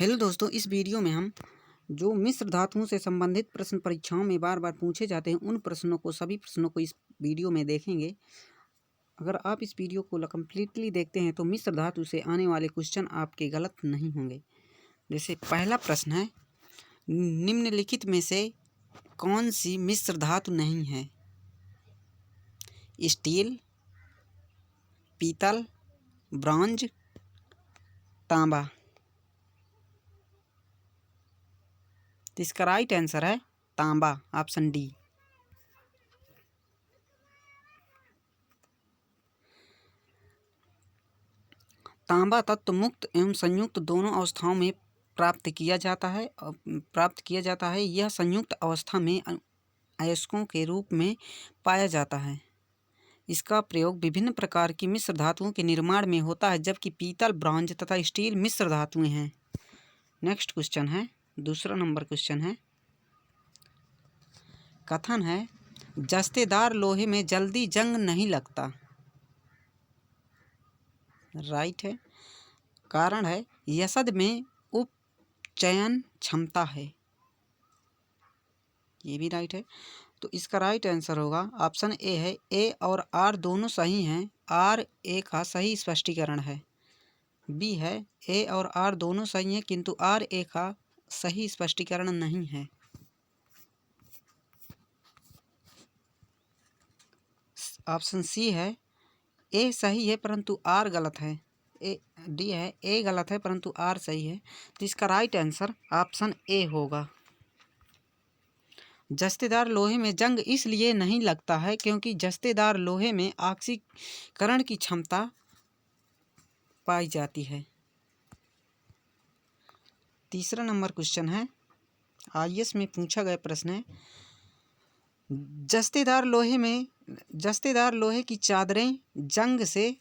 Hello दोस्तों, इस video में हम जो मिश्र धातुओं से संबंधित प्रश्न परीक्षाओं में बार बार पूछे जाते हैं उन सभी प्रश्नों को इस वीडियो में देखेंगे। अगर आप इस वीडियो को कम्प्लीटली देखते हैं तो मिश्र धातु से आने वाले क्वेश्चन आपके गलत नहीं होंगे। जैसे पहला प्रश्न है, निम्नलिखित में से कौन सी मिश्र धातु नहीं है? स्टील, पीतल, ब्रॉन्ज, तांबा। तो इसका राइट आंसर है तांबा, ऑप्शन डी। तांबा तत्व मुक्त एवं संयुक्त दोनों अवस्थाओं में प्राप्त किया जाता है। यह संयुक्त अवस्था में अयस्कों के रूप में पाया जाता है। इसका प्रयोग विभिन्न प्रकार की मिश्र धातुओं के निर्माण में होता है, जबकि पीतल, ब्रॉन्ज तथा स्टील मिश्र धातुएं हैं। नेक्स्ट क्वेश्चन है, दूसरा नंबर क्वेश्चन है, कथन है जस्तेदार लोहे में जल्दी जंग नहीं लगता। राइट है। कारण है यसद में उपचयन क्षमता है। ये भी राइट है। तो इसका राइट आंसर होगा ऑप्शन ए है। ए और आर दोनों सही हैं। आर ए का सही स्पष्टीकरण है। बी है, ए और आर दोनों सही हैं किंतु आर ए का सही स्पष्टीकरण नहीं है। ऑप्शन सी है, ए सही है परंतु आर गलत है। डी है, ए गलत है परंतु आर सही है। तो इसका राइट आंसर ऑप्शन ए होगा। जस्तेदार लोहे में जंग इसलिए नहीं लगता है क्योंकि जस्तेदार लोहे में ऑक्सीकरण की क्षमता पाई जाती है। तीसरा नंबर क्वेश्चन है, आईएएस में पूछा गया प्रश्न है, जस्तेदार लोहे की चादरें जंग से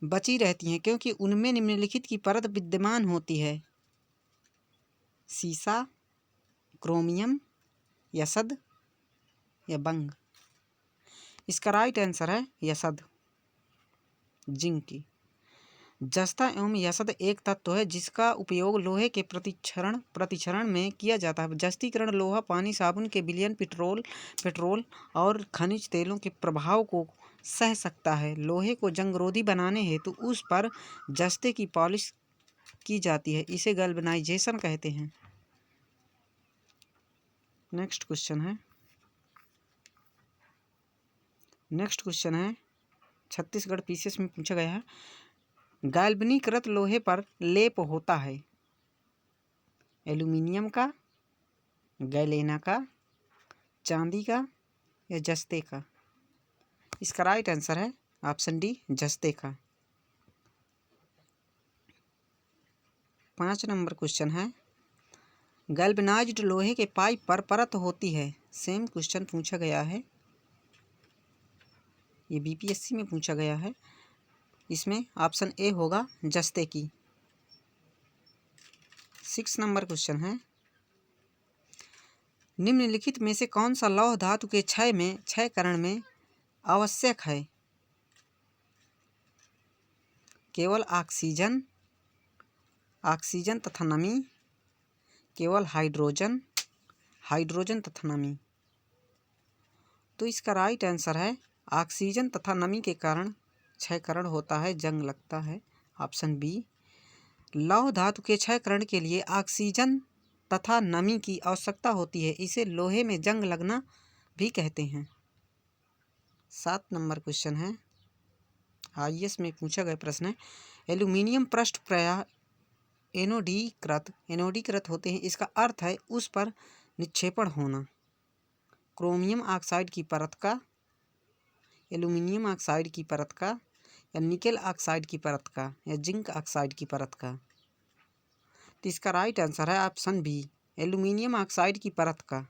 बची रहती हैं क्योंकि उनमें निम्नलिखित की परत विद्यमान होती है। सीसा, क्रोमियम, यसद या बंग। इसका राइट आंसर है यसद, जिंक की। जस्ता एवं यसद एक तत्व है जिसका उपयोग लोहे के प्रतिक्षरण में किया जाता है। जस्तीकरण लोहा पानी, साबुन के विलयन, पेट्रोल और खनिज तेलों के प्रभाव को सह सकता है। लोहे को जंगरोधी बनाने हेतु उस पर जस्ते की पॉलिश की जाती है। इसे गैल्वेनाइजेशन कहते हैं। नेक्स्ट क्वेश्चन है, छत्तीसगढ़ पीसीएस में पूछा गया है, गैल्वनीकृत लोहे पर लेप होता है। एल्यूमिनियम का, गैलेना का, चांदी का या जस्ते का। इसका राइट आंसर है ऑप्शन डी, जस्ते का। 5 नंबर क्वेश्चन है, गैल्वेनाइज्ड लोहे के पाइप पर परत होती है। सेम क्वेश्चन पूछा गया है, ये बीपीएससी में पूछा गया है। इसमें ऑप्शन ए होगा जस्ते की। 6 नंबर क्वेश्चन है, निम्नलिखित में से कौन सा लौह धातु के क्षयकरण में आवश्यक है? केवल ऑक्सीजन तथा नमी, केवल हाइड्रोजन तथा नमी। तो इसका राइट आंसर है ऑक्सीजन तथा नमी के कारण क्षयकरण होता है, जंग लगता है। Option B. लौह धातु के क्षयकरण के लिए ऑक्सीजन तथा नमी की आवश्यकता होती है। इसे लोहे में जंग लगना भी कहते हैं। 7 नंबर क्वेश्चन है, आईएएस में पूछा गया प्रश्न है, एल्यूमिनियम पृष्ठ प्रायः एनोडीकृत होते हैं। इसका अर्थ है उस पर निक्षेपण होना। क्रोमियम ऑक्साइड की परत का, एल्यूमिनियम ऑक्साइड की परत का या निकेल ऑक्साइड की परत का या जिंक ऑक्साइड की परत का। तो इसका राइट आंसर है ऑप्शन बी, एल्यूमिनियम ऑक्साइड की परत का।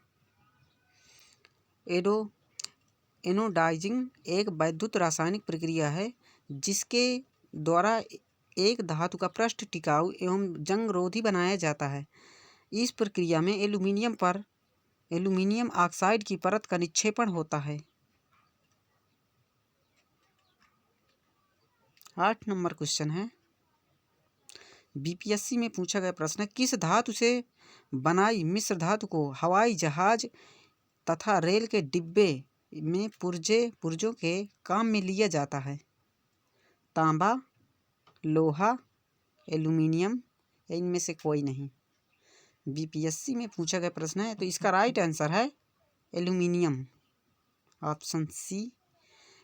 एनोडाइजिंग एक वैद्युत रासायनिक प्रक्रिया है जिसके द्वारा एक धातु का पृष्ठ टिकाऊ एवं जंगरोधी बनाया जाता है। इस प्रक्रिया में एल्यूमिनियम ऑक्साइड की परत का निक्षेपण होता है। 8 नंबर क्वेश्चन है, बीपीएससी में पूछा गया प्रश्न है, किस धातु से बनाई मिश्र धातु को हवाई जहाज तथा रेल के डिब्बे में पुर्जों के काम में लिया जाता है? तांबा, लोहा, एल्यूमिनियम या इनमें से कोई नहीं। बीपीएससी में पूछा गया प्रश्न है, तो इसका राइट आंसर है एल्यूमिनियम, ऑप्शन सी।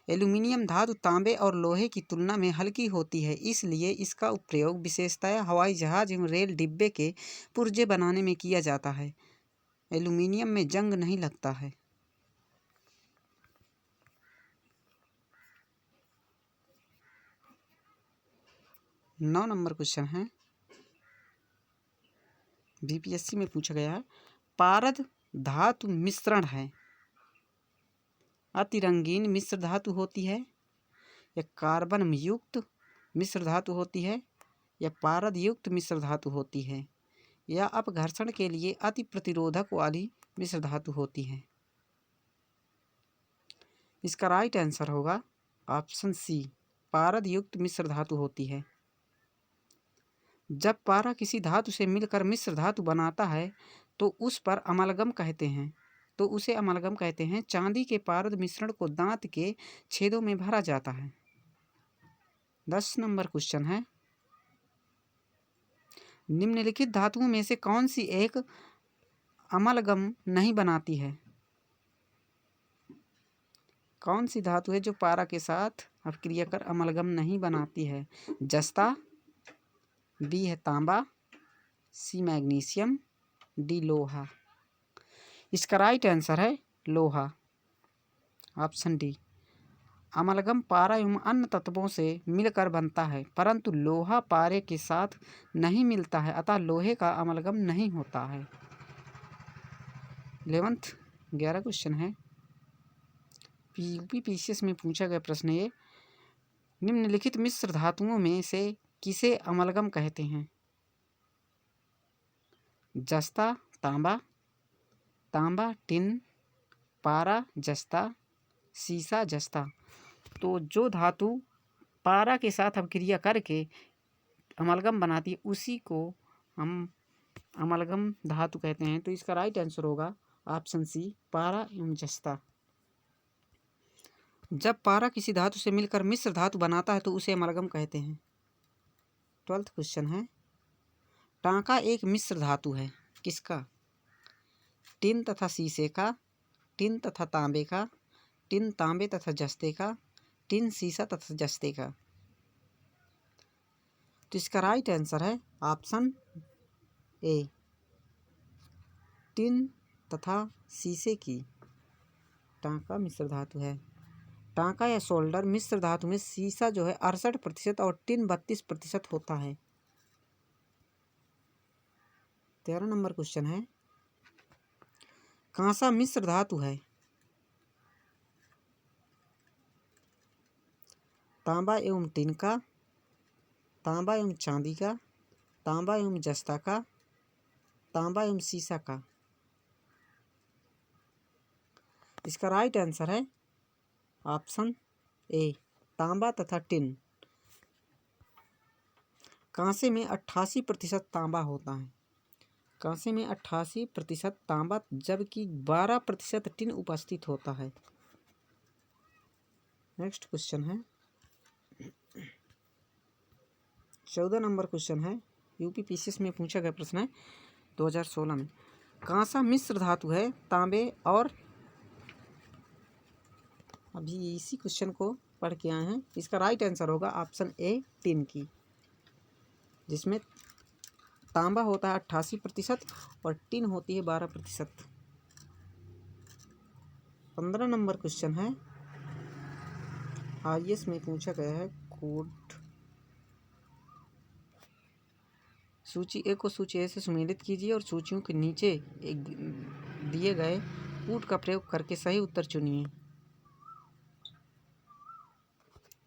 एल्यूमिनियम धातु तांबे और लोहे की तुलना में हल्की होती है, इसलिए इसका प्रयोग विशेषतः हवाई जहाज एवं रेल डिब्बे के पुर्जे बनाने में किया जाता है। एल्यूमिनियम में जंग नहीं लगता है। नौ नंबर क्वेश्चन है, बीपीएससी में पूछा गया है, पारद धातु मिश्रण है, अति रंगीन मिश्र धातु होती है, या कार्बन युक्त मिश्र धातु होती है, या पारद युक्त मिश्र धातु होती है, या अपघर्षण के लिए अति प्रतिरोधक वाली मिश्र धातु होती है? इसका राइट आंसर होगा ऑप्शन सी, पारद युक्त मिश्र धातु होती है। जब पारा किसी धातु से मिलकर मिश्र धातु बनाता है तो उस पर अमलगम कहते हैं, उसे अमलगम कहते हैं। चांदी के पारद मिश्रण को दांत के छेदों में भरा जाता है। 10 नंबर क्वेश्चन है, निम्नलिखित धातुओं में से कौन सी एक अमलगम नहीं बनाती है? कौन सी धातु है जो पारा के साथ अपक्रिया कर अमलगम नहीं बनाती है? जस्ता, बी है तांबा, सी मैग्नीशियम, डी लोहा। इसका राइट आंसर है लोहा, ऑप्शन डी। अमलगम पारा एवं अन्य तत्वों से मिलकर बनता है, परंतु लोहा पारे के साथ नहीं मिलता है, अतः लोहे का अमलगम नहीं होता है। 11 क्वेश्चन है, यूपीपीसीएस में पूछा गया प्रश्न ये, निम्नलिखित मिश्र धातुओं में से किसे अमलगम कहते हैं? जस्ता, तांबा, तांबा टिन, पारा जस्ता, सीसा जस्ता। तो जो धातु पारा के साथ अपक्रिया करके अमलगम बनाती है उसी को हम अमलगम धातु कहते हैं। तो इसका राइट आंसर होगा ऑप्शन सी, पारा एवं जस्ता। जब पारा किसी धातु से मिलकर मिश्र धातु बनाता है तो उसे अमलगम कहते हैं। 12th क्वेश्चन है, टांका एक मिश्र धातु है, किसका? टिन तथा शीशे का, टिन तथा तांबे का, टिन तांबे तथा जस्ते का, टिन सीसा तथा जस्ते का। तो इसका राइट आंसर है ऑप्शन ए, टिन तथा शीशे की टांका मिश्र धातु है। टांका या सोल्डर मिश्र धातु में सीसा जो है 68% और टिन 32% होता है। 13 नंबर क्वेश्चन है, कांसा मिश्र धातु है, तांबा एवं टिन का, तांबा एवं चांदी का, तांबा एवं जस्ता का, तांबा एवं सीसा का। इसका राइट आंसर है ऑप्शन ए, तांबा तथा टिन। कांसे में 88% तांबा होता है, कांसे में 88% तांबा जबकि 12% टिन उपस्थित होता है। नेक्स्ट क्वेश्चन है, 14 नंबर क्वेश्चन है, यूपीपीसीएस में पूछा गया प्रश्न है 2016 में। कांसा मिश्र धातु है तांबे और, अभी इसी क्वेश्चन को पढ़ के आए हैं। इसका राइट आंसर होगा ऑप्शन ए, टिन की, जिसमें तांबा होता है 88% और टिन होती है 12%। 15 नंबर क्वेश्चन है, आईएएस में पूछा गया है, कोड सूची ए को सूची ए से सम्मिलित कीजिए और सूचियों के नीचे एक दिए गए कूट का प्रयोग करके सही उत्तर चुनिए।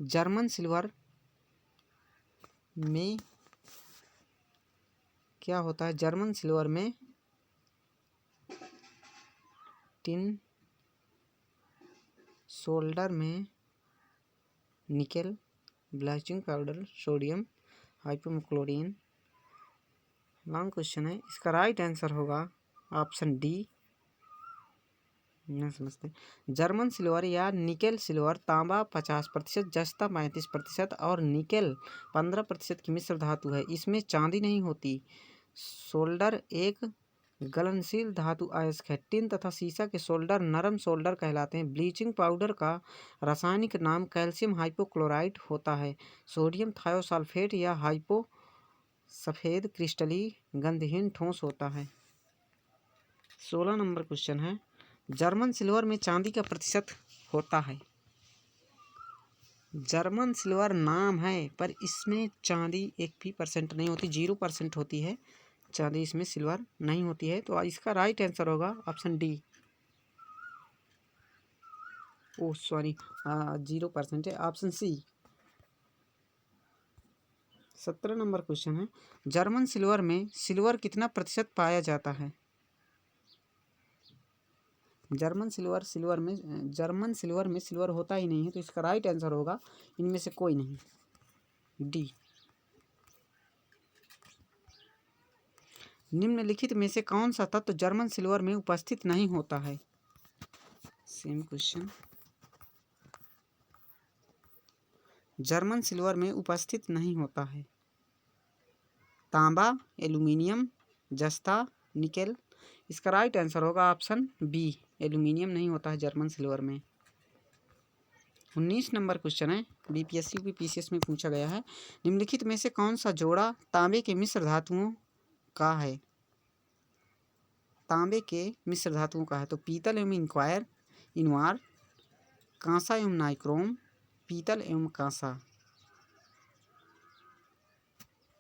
जर्मन सिल्वर में क्या होता है? जर्मन सिल्वर में टिन, सोल्डर में nickel, bleaching powder, sodium hypochlorite, long question है, इसका राइट आंसर होगा ऑप्शन डी। न समझते। जर्मन सिल्वर या निकेल सिल्वर तांबा 50%, जस्ता 35% और निकेल 15% की मिश्र धातु है। इसमें चांदी नहीं होती। सोल्डर एक गलनशील धातु अयस्क है। टिन तथा सीसा के सोल्डर नरम सोल्डर कहलाते हैं। ब्लीचिंग पाउडर का रासायनिक नाम कैल्शियम हाइपोक्लोराइट होता है। सोडियम थायोसल्फेट या हाइपो सफ़ेद क्रिस्टली गंधहीन ठोस होता है। 16 नंबर क्वेश्चन है, जर्मन सिल्वर में चांदी का प्रतिशत होता है। जर्मन सिल्वर नाम है पर इसमें चांदी 1% नहीं होती, 0% होती है चांदी, इसमें सिल्वर नहीं होती है। तो इसका राइट आंसर होगा ऑप्शन डी। ओह सॉरी, 0% है, ऑप्शन सी। 17 नंबर क्वेश्चन है, जर्मन सिल्वर में सिल्वर कितना प्रतिशत पाया जाता है। जर्मन सिल्वर में सिल्वर होता ही नहीं है। तो इसका राइट आंसर होगा इनमें से कोई नहीं, डी। निम्नलिखित में से कौन सा तत्व जर्मन सिल्वर में उपस्थित नहीं होता है। Same question. जर्मन सिल्वर में उपस्थित नहीं होता है। तांबा, एल्यूमिनियम, जस्ता, निकेल। इसका राइट आंसर होगा ऑप्शन बी, एल्यूमिनियम नहीं होता है जर्मन सिल्वर में। 19 नंबर क्वेश्चन है, बीपीएससी पीसीएस में पूछा गया है। निम्नलिखित में से कौन सा जोड़ा तांबे के मिश्र धातुओं का है। तांबे के मिश्र धातुओं का है। तो पीतल एवं इनवार, कांसा एवं नाइक्रोम, पीतल एवं कांसा।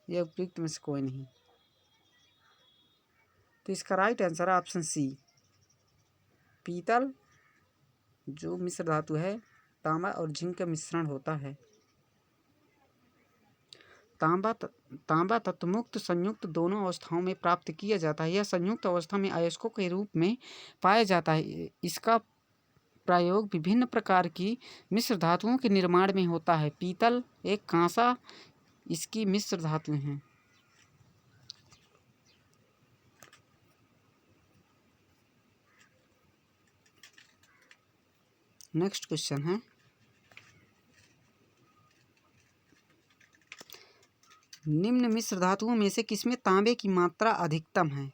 यह उपयुक्त में से कोई नहीं। तो इसका राइट आंसर है ऑप्शन सी, पीतल जो मिश्र धातु है तांबा और जिंक का मिश्रण होता है। तांबा तत्वमुक्त संयुक्त दोनों अवस्थाओं में प्राप्त किया जाता है। यह संयुक्त अवस्था में अयस्कों के रूप में पाया जाता है। इसका प्रयोग विभिन्न प्रकार की मिश्र धातुओं के निर्माण में होता है। पीतल एक कांसा इसकी मिश्र धातु हैं। नेक्स्ट क्वेश्चन है, निम्न मिश्र धातुओं में से किसमें तांबे की मात्रा अधिकतम है।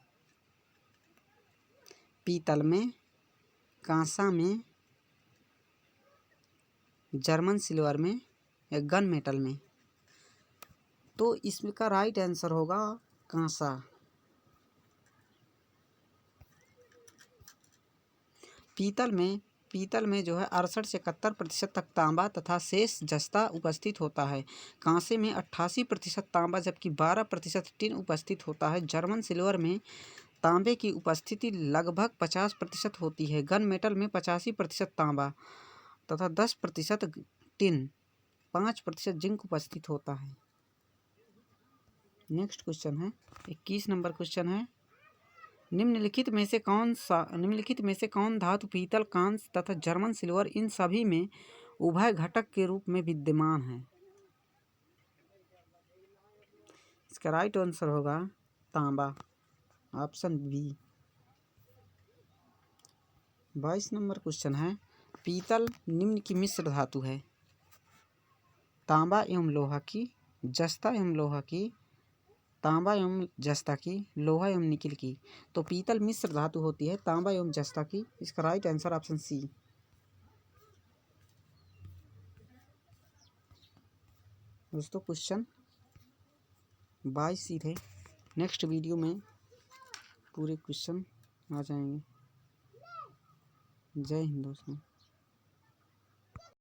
पीतल में, कांसा में, जर्मन सिल्वर में या गन मेटल में। तो इसका राइट आंसर होगा कांसा। पीतल में जो है 68 से 71% तक तांबा तथा शेष जस्ता उपस्थित होता है। कांसे में 88% तांबा जबकि 12% टिन उपस्थित होता है। जर्मन सिल्वर में तांबे की उपस्थिति लगभग 50% होती है। गन मेटल में 85% तांबा तथा 10% टिन, 5% जिंक उपस्थित होता है। नेक्स्ट क्वेश्चन है, 21 नंबर क्वेश्चन है, निम्नलिखित में से कौन धातु पीतल, कांस तथा जर्मन सिल्वर इन सभी में उभय घटक के रूप में विद्यमान है। इसका राइट आंसर होगा तांबा, ऑप्शन बी। 22 नंबर क्वेश्चन है, पीतल निम्न की मिश्र धातु है। तांबा एवं लोहा की, जस्ता एवं लोहा की, तांबा एवं जस्ता की, लोहा एवं निकिल की। तो पीतल मिश्र धातु होती है तांबा एवं जस्ता की। इसका राइट आंसर ऑप्शन सी। दोस्तों क्वेश्चन 22 ही थे। नेक्स्ट वीडियो में पूरे क्वेश्चन आ जाएंगे। जय हिंद दोस्तों।